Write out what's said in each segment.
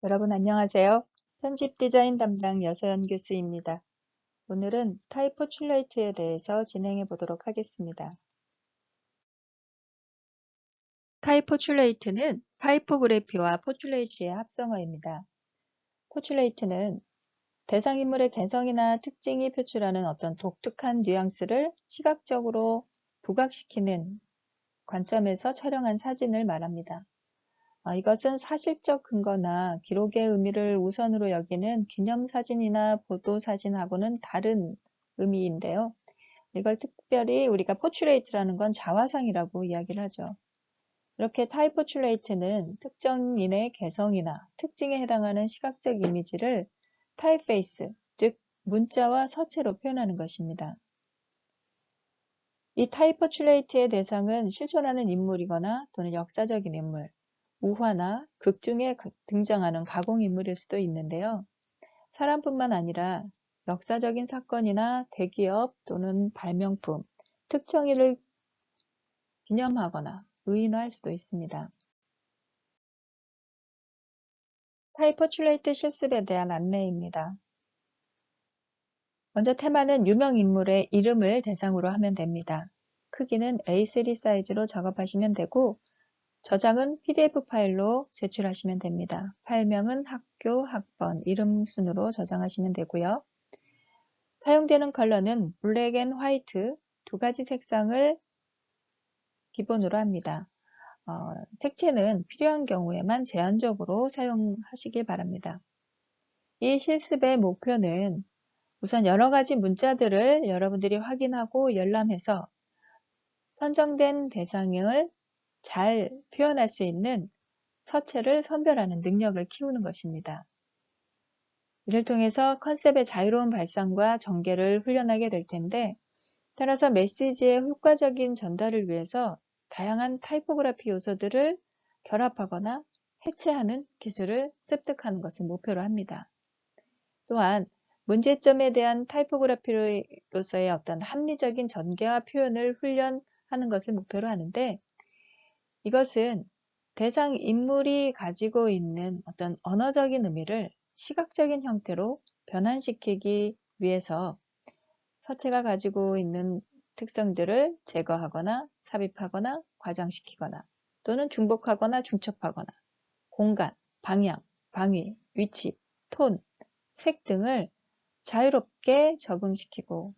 여러분 안녕하세요. 편집 디자인 담당 여서연 교수입니다. 오늘은 타이포출레이트에 대해서 진행해 보도록 하겠습니다. 타이포출레이트는 타이포그래피와 포출레이트의 합성어입니다. 포출레이트는 대상 인물의 개성이나 특징이 표출하는 어떤 독특한 뉘앙스를 시각적으로 부각시키는 관점에서 촬영한 사진을 말합니다. 이것은 사실적 근거나 기록의 의미를 우선으로 여기는 기념사진이나 보도사진하고는 다른 의미인데요. 이걸 특별히 우리가 포트레이트라는 건 자화상이라고 이야기를 하죠. 이렇게 타입포트레이트는 특정인의 개성이나 특징에 해당하는 시각적 이미지를 타입페이스, 즉 문자와 서체로 표현하는 것입니다. 이 타입포트레이트의 대상은 실존하는 인물이거나 또는 역사적인 인물, 우화나 극 중에 등장하는 가공인물일 수도 있는데요. 사람뿐만 아니라 역사적인 사건이나 대기업 또는 발명품, 특정인을 기념하거나 의인화할 수도 있습니다. 타이포출레이트 실습에 대한 안내입니다. 먼저 테마는 유명 인물의 이름을 대상으로 하면 됩니다. 크기는 A3 사이즈로 작업하시면 되고 저장은 PDF 파일로 제출하시면 됩니다. 파일명은 학교, 학번, 이름 순으로 저장하시면 되고요. 사용되는 컬러는 블랙 앤 화이트 두 가지 색상을 기본으로 합니다. 색채는 필요한 경우에만 제한적으로 사용하시길 바랍니다. 이 실습의 목표는 우선 여러 가지 문자들을 여러분들이 확인하고 열람해서 선정된 대상을 잘 표현할 수 있는 서체를 선별하는 능력을 키우는 것입니다. 이를 통해서 컨셉의 자유로운 발상과 전개를 훈련하게 될 텐데, 따라서 메시지의 효과적인 전달을 위해서 다양한 타이포그래피 요소들을 결합하거나 해체하는 기술을 습득하는 것을 목표로 합니다. 또한 문제점에 대한 타이포그래피로서의 어떤 합리적인 전개와 표현을 훈련하는 것을 목표로 하는데, 이것은 대상 인물이 가지고 있는 어떤 언어적인 의미를 시각적인 형태로 변환시키기 위해서 서체가 가지고 있는 특성들을 제거하거나 삽입하거나 과장시키거나 또는 중복하거나 중첩하거나 공간, 방향, 방위, 위치, 톤, 색 등을 자유롭게 적응시키고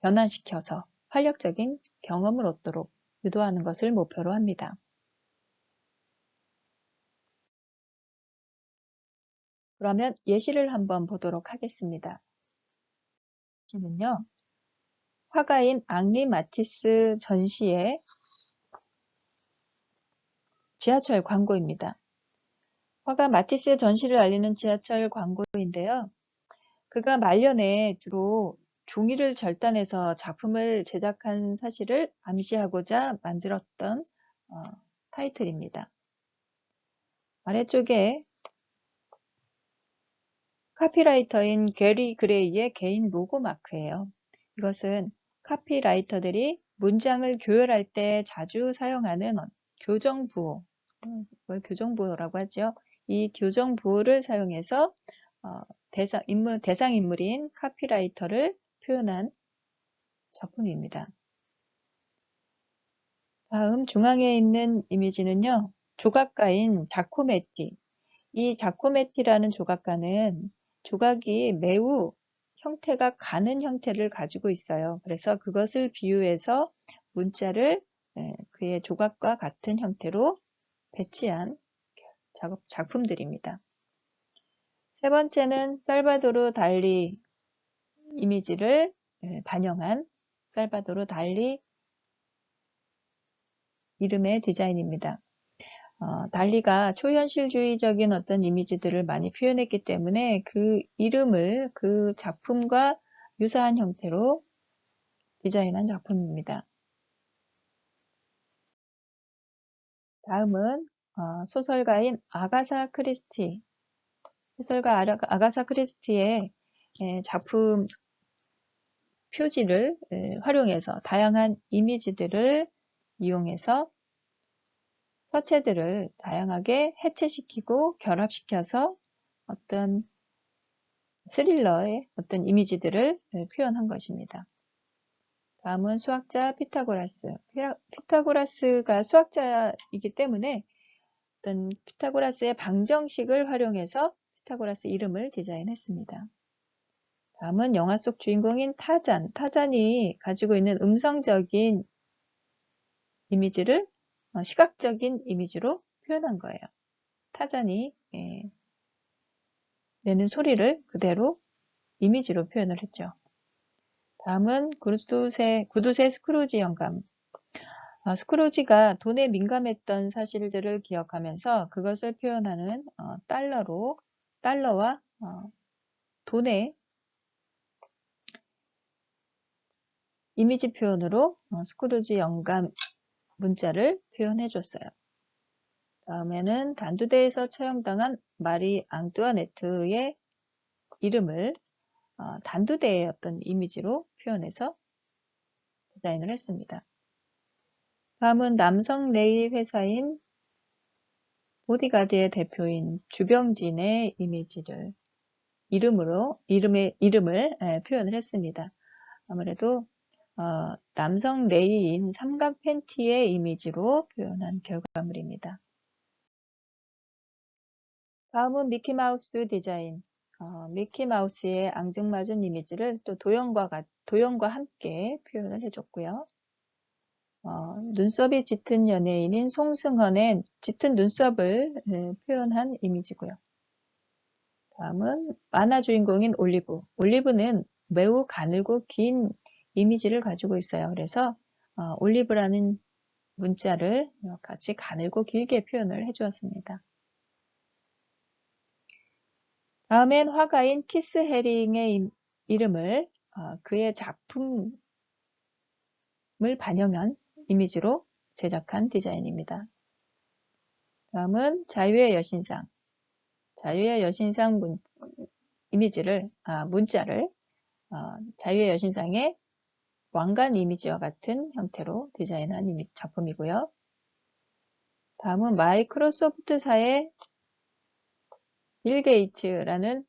변환시켜서 활력적인 경험을 얻도록 유도하는 것을 목표로 합니다. 그러면 예시를 한번 보도록 하겠습니다. 예시는요, 화가인 앙리 마티스 전시의 지하철 광고입니다. 화가 마티스의 전시를 알리는 지하철 광고인데요. 그가 말년에 주로 종이를 절단해서 작품을 제작한 사실을 암시하고자 만들었던 타이틀입니다. 아래쪽에 카피라이터인 게리 그레이의 개인 로고 마크예요. 이것은 카피라이터들이 문장을 교열할 때 자주 사용하는 교정부호, 이걸 교정부호라고 하죠. 이 교정부호를 사용해서 대상 인물인 카피라이터를 표현한 작품입니다. 다음 중앙에 있는 이미지는요, 조각가인 자코메티. 이 자코메티라는 조각가는 조각이 매우 형태가 가는 형태를 가지고 있어요. 그래서 그것을 비유해서 문자를 그의 조각과 같은 형태로 배치한 작품들입니다. 세 번째는 살바도르 달리 이미지를 반영한 살바도르 달리 이름의 디자인입니다. 달리가 초현실주의적인 어떤 이미지들을 많이 표현했기 때문에 그 이름을 그 작품과 유사한 형태로 디자인한 작품입니다. 다음은 소설가인 아가사 크리스티. 소설가 아가사 크리스티의 작품 표지를 활용해서 다양한 이미지들을 이용해서 서체들을 다양하게 해체시키고 결합시켜서 어떤 스릴러의 어떤 이미지들을 표현한 것입니다. 다음은 수학자 피타고라스. 피타고라스가 수학자이기 때문에 어떤 피타고라스의 방정식을 활용해서 피타고라스 이름을 디자인했습니다. 다음은 영화 속 주인공인 타잔. 타잔이 가지고 있는 음성적인 이미지를 시각적인 이미지로 표현한 거예요. 타잔이 내는 소리를 그대로 이미지로 표현을 했죠. 다음은 구두쇠 스크루지 영감. 스크루지가 돈에 민감했던 사실들을 기억하면서 그것을 표현하는 달러와 돈의 이미지 표현으로 스크루지 영감 문자를 표현해 줬어요. 다음에는 단두대에서 처형당한 마리 앙뚜아네트의 이름을 단두대의 어떤 이미지로 표현해서 디자인을 했습니다. 다음은 남성 레이 회사인 보디가드의 대표인 주병진의 이름을 표현을 했습니다. 아무래도 남성 레이인 삼각 팬티의 이미지로 표현한 결과물입니다. 다음은 미키마우스 디자인. 미키마우스의 앙증맞은 이미지를 또 도형과 함께 표현을 해줬고요. 눈썹이 짙은 연예인인 송승헌의 짙은 눈썹을 표현한 이미지고요. 다음은 만화 주인공인 올리브. 올리브는 매우 가늘고 긴 이미지를 가지고 있어요. 그래서 올리브라는 문자를 같이 가늘고 길게 표현을 해주었습니다. 다음엔 화가인 키스 헤링의 이름을 그의 작품을 반영한 이미지로 제작한 디자인입니다. 다음은 자유의 여신상. 자유의 여신상 문자를 자유의 여신상의 왕관 이미지와 같은 형태로 디자인한 작품이고요. 다음은 마이크로소프트사의 빌 게이츠라는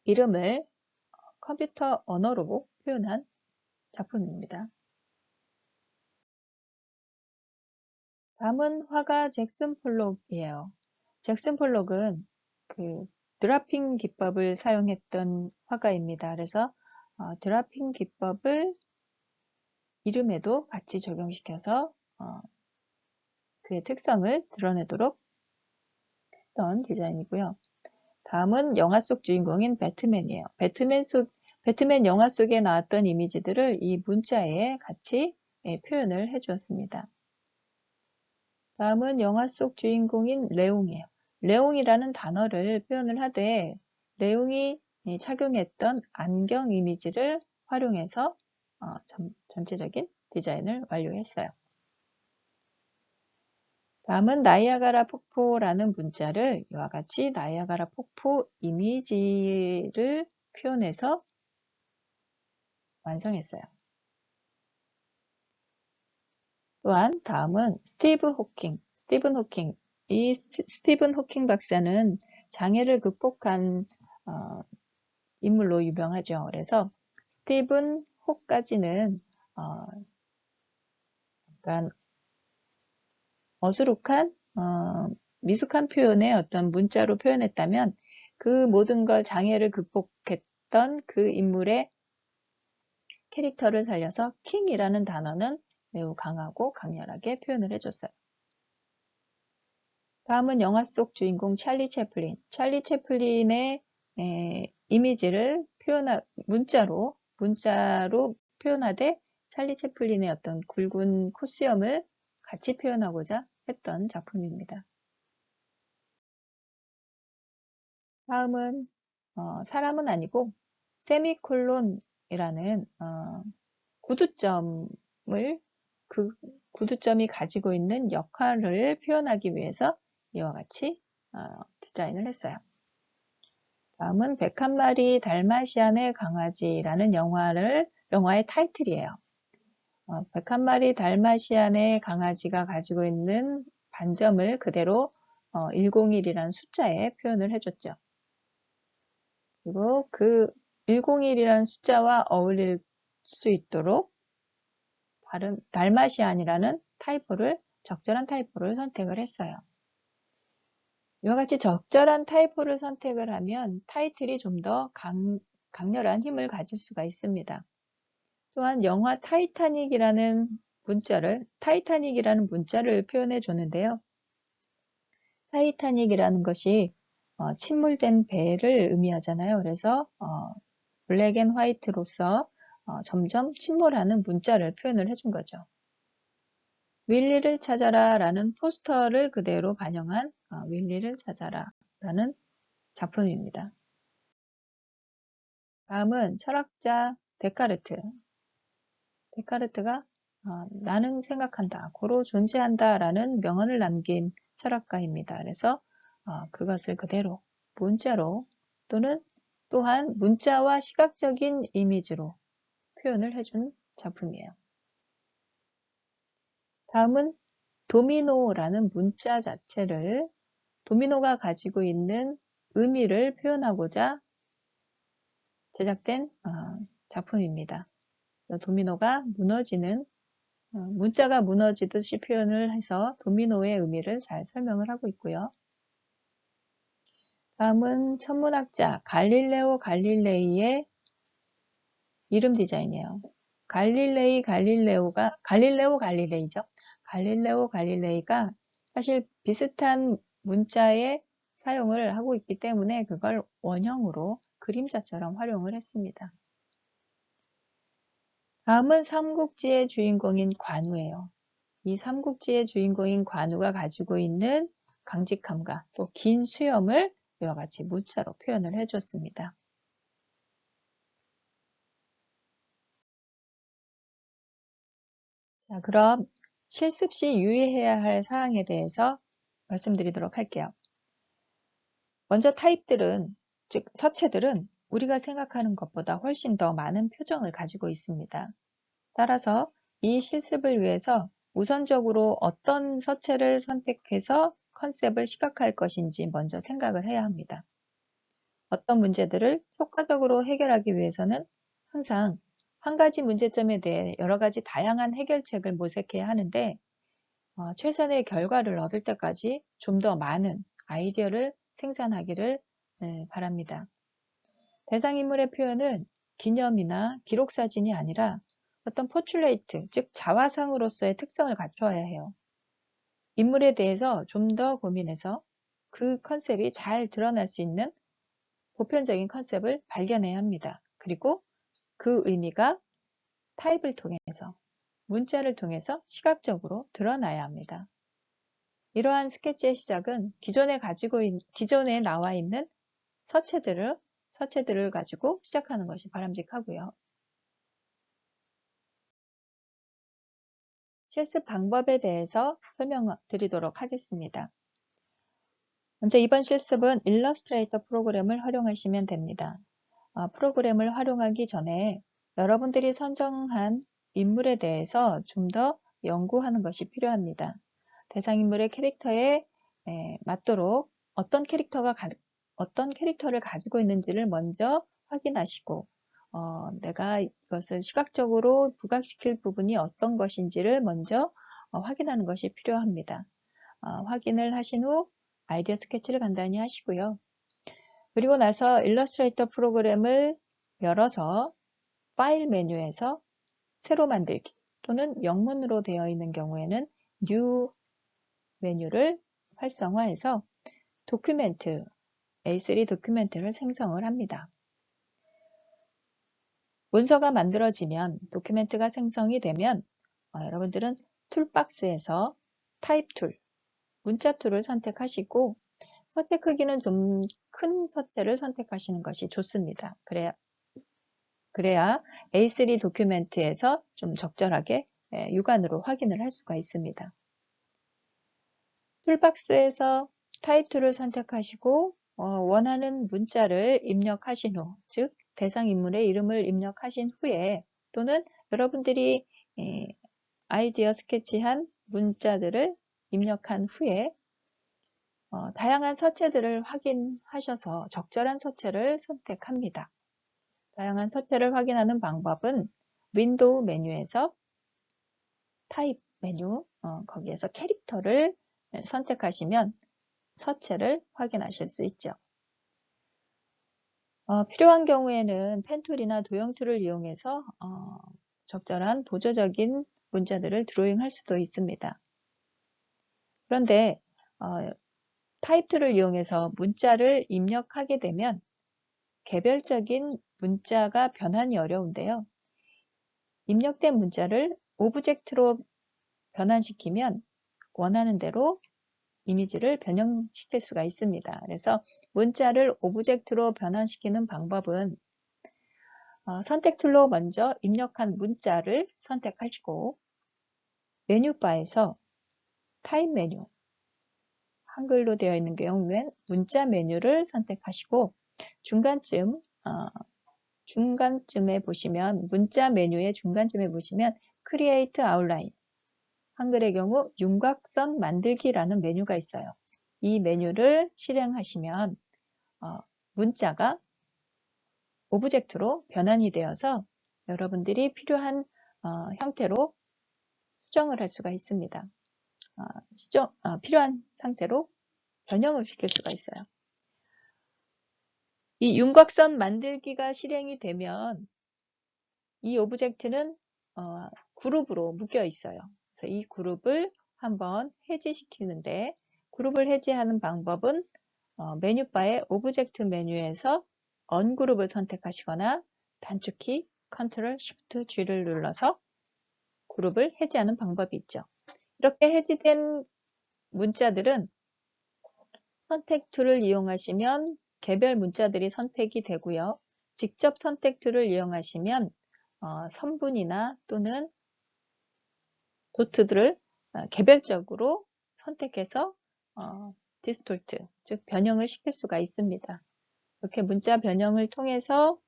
이름을 컴퓨터 언어로 표현한 작품입니다. 다음은 화가 잭슨 폴록이에요. 잭슨 폴록은 그 드라핑 기법을 사용했던 화가입니다. 그래서 드라핑 기법을 이름에도 같이 적용시켜서 그의 특성을 드러내도록 했던 디자인이고요. 다음은 영화 속 주인공인 배트맨이에요. 배트맨 영화 속에 나왔던 이미지들을 이 문자에 같이 표현을 해주었습니다. 다음은 영화 속 주인공인 레옹이에요. 레옹이라는 단어를 표현을 하되 레옹이 착용했던 안경 이미지를 활용해서 전체적인 디자인을 완료했어요. 다음은 나이아가라 폭포라는 문자를 이와 같이 나이아가라 폭포 이미지를 표현해서 완성했어요. 또한 다음은 스티븐 호킹. 이 스티븐 호킹 박사는 장애를 극복한 인물로 유명하죠. 그래서 스티븐 호까지는 약간 어수룩한 미숙한 표현의 어떤 문자로 표현했다면 그 모든 걸 장애를 극복했던 그 인물의 캐릭터를 살려서 킹이라는 단어는 매우 강하고 강렬하게 표현을 해줬어요. 다음은 영화 속 주인공 찰리 채플린. 찰리 채플린의 이미지를 문자로 표현하되 찰리 채플린의 어떤 굵은 코수염을 같이 표현하고자 했던 작품입니다. 다음은 사람은 아니고 세미콜론이라는 그 구두점이 가지고 있는 역할을 표현하기 위해서 이와 같이 디자인을 했어요. 다음은 101마리 달마시안의 강아지라는 영화의 타이틀이에요. 101마리 달마시안의 강아지가 가지고 있는 반점을 그대로 101이라는 숫자에 표현을 해줬죠. 그리고 그 101이라는 숫자와 어울릴 수 있도록 달마시안이라는 적절한 타이포를 선택을 했어요. 이와 같이 적절한 타이포를 선택을 하면 타이틀이 좀 더 강렬한 힘을 가질 수가 있습니다. 또한 영화 타이타닉이라는 문자를 표현해 줬는데요. 타이타닉이라는 것이 침몰된 배를 의미하잖아요. 그래서 블랙 앤 화이트로서 점점 침몰하는 문자를 표현을 해준 거죠. 윌리를 찾아라 라는 포스터를 그대로 반영한 윌리를 찾아라 라는 작품입니다. 다음은 철학자 데카르트. 데카르트가 나는 생각한다, 고로 존재한다 라는 명언을 남긴 철학가입니다. 그래서 그것을 그대로 문자로 또한 문자와 시각적인 이미지로 표현을 해준 작품이에요. 다음은 도미노라는 문자 자체를 도미노가 가지고 있는 의미를 표현하고자 제작된 작품입니다. 도미노가 문자가 무너지듯이 표현을 해서 도미노의 의미를 잘 설명을 하고 있고요. 다음은 천문학자 갈릴레오 갈릴레이의 이름 디자인이에요. 갈릴레오 갈릴레이죠. 갈릴레오 갈릴레이가 사실 비슷한 문자의 사용을 하고 있기 때문에 그걸 원형으로 그림자처럼 활용을 했습니다. 다음은 삼국지의 주인공인 관우예요. 이 삼국지의 주인공인 관우가 가지고 있는 강직함과 또 긴 수염을 이와 같이 문자로 표현을 해줬습니다. 자, 그럼 실습 시 유의해야 할 사항에 대해서 말씀드리도록 할게요. 먼저 즉 서체들은 우리가 생각하는 것보다 훨씬 더 많은 표정을 가지고 있습니다. 따라서 이 실습을 위해서 우선적으로 어떤 서체를 선택해서 컨셉을 시각화할 것인지 먼저 생각을 해야 합니다. 어떤 문제들을 효과적으로 해결하기 위해서는 항상 한 가지 문제점에 대해 여러 가지 다양한 해결책을 모색해야 하는데 최선의 결과를 얻을 때까지 좀 더 많은 아이디어를 생산하기를 바랍니다. 대상인물의 표현은 기념이나 기록사진이 아니라 어떤 포출레이트, 즉 자화상으로서의 특성을 갖춰야 해요. 인물에 대해서 좀 더 고민해서 그 컨셉이 잘 드러날 수 있는 보편적인 컨셉을 발견해야 합니다. 그리고 그 의미가 타입을 통해서, 문자를 통해서 시각적으로 드러나야 합니다. 이러한 스케치의 시작은 기존에 나와 있는 서체들을 가지고 시작하는 것이 바람직하고요. 실습 방법에 대해서 설명드리도록 하겠습니다. 먼저 이번 실습은 일러스트레이터 프로그램을 활용하시면 됩니다. 프로그램을 활용하기 전에 여러분들이 선정한 인물에 대해서 좀 더 연구하는 것이 필요합니다. 대상인물의 캐릭터에 맞도록 어떤 캐릭터를 가지고 있는지를 먼저 확인하시고 내가 이것을 시각적으로 부각시킬 부분이 어떤 것인지를 먼저 확인하는 것이 필요합니다. 확인을 하신 후 아이디어 스케치를 간단히 하시고요. 그리고 나서 일러스트레이터 프로그램을 열어서 파일 메뉴에서 새로 만들기 또는 영문으로 되어 있는 경우에는 New 메뉴를 활성화해서 A3 도큐멘트를 생성을 합니다. 문서가 만들어지면 도큐멘트가 생성이 되면 여러분들은 툴박스에서 타입 툴, 문자 툴을 선택하시고 서체 크기는 좀 큰 서체를 선택하시는 것이 좋습니다. 그래야 A3 도큐멘트에서 좀 적절하게 육안으로 확인을 할 수가 있습니다. 툴박스에서 타입 툴을 선택하시고 원하는 문자를 입력하신 후, 즉 대상 인물의 이름을 입력하신 후에 또는 여러분들이 아이디어 스케치한 문자들을 입력한 후에 다양한 서체들을 확인하셔서 적절한 서체를 선택합니다. 다양한 서체를 확인하는 방법은 윈도우 메뉴에서 타입 메뉴, 거기에서 캐릭터를 선택하시면 서체를 확인하실 수 있죠. 필요한 경우에는 펜툴이나 도형 툴을 이용해서 적절한 보조적인 문자들을 드로잉할 수도 있습니다. 그런데 타입 툴을 이용해서 문자를 입력하게 되면 개별적인 문자가 변환이 어려운데요. 입력된 문자를 오브젝트로 변환시키면 원하는 대로 이미지를 변형시킬 수가 있습니다. 그래서 문자를 오브젝트로 변환시키는 방법은 선택 툴로 먼저 입력한 문자를 선택하시고 메뉴바에서 타입 메뉴, 한글로 되어 있는 경우엔 문자 메뉴를 선택하시고 중간쯤에 보시면 문자 메뉴의 중간쯤에 보시면 Create Outline, 한글의 경우 윤곽선 만들기라는 메뉴가 있어요. 이 메뉴를 실행하시면 문자가 오브젝트로 변환이 되어서 여러분들이 필요한 형태로 수정을 할 수가 있습니다. 필요한 상태로 변형을 시킬 수가 있어요. 이 윤곽선 만들기가 실행이 되면 이 오브젝트는 그룹으로 묶여 있어요. 그래서 이 그룹을 한번 해지시키는데 그룹을 해지하는 방법은 메뉴바의 오브젝트 메뉴에서 언그룹을 선택하시거나 단축키 Ctrl Shift G를 눌러서 그룹을 해지하는 방법이 있죠. 이렇게 해지된 문자들은 선택 툴을 이용하시면 개별 문자들이 선택이 되고요. 직접 선택 툴을 이용하시면 선분이나 또는 도트들을 개별적으로 선택해서 디스톨트, 즉 변형을 시킬 수가 있습니다. 이렇게 문자 변형을 통해서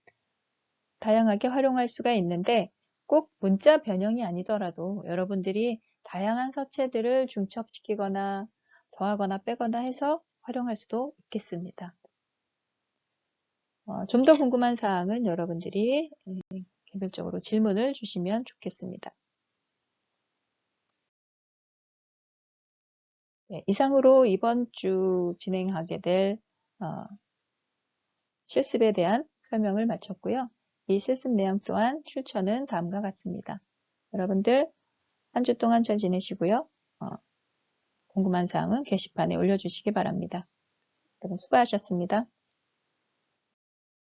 다양하게 활용할 수가 있는데 꼭 문자 변형이 아니더라도 여러분들이 다양한 서체들을 중첩시키거나 더하거나 빼거나 해서 활용할 수도 있겠습니다. 좀 더 궁금한 사항은 여러분들이 개별적으로 질문을 주시면 좋겠습니다. 네, 이상으로 이번 주 진행하게 될 실습에 대한 설명을 마쳤고요. 이 실습 내용 또한 출처는 다음과 같습니다. 여러분들 한 주 동안 잘 지내시고요. 궁금한 사항은 게시판에 올려주시기 바랍니다. 여러분 수고하셨습니다.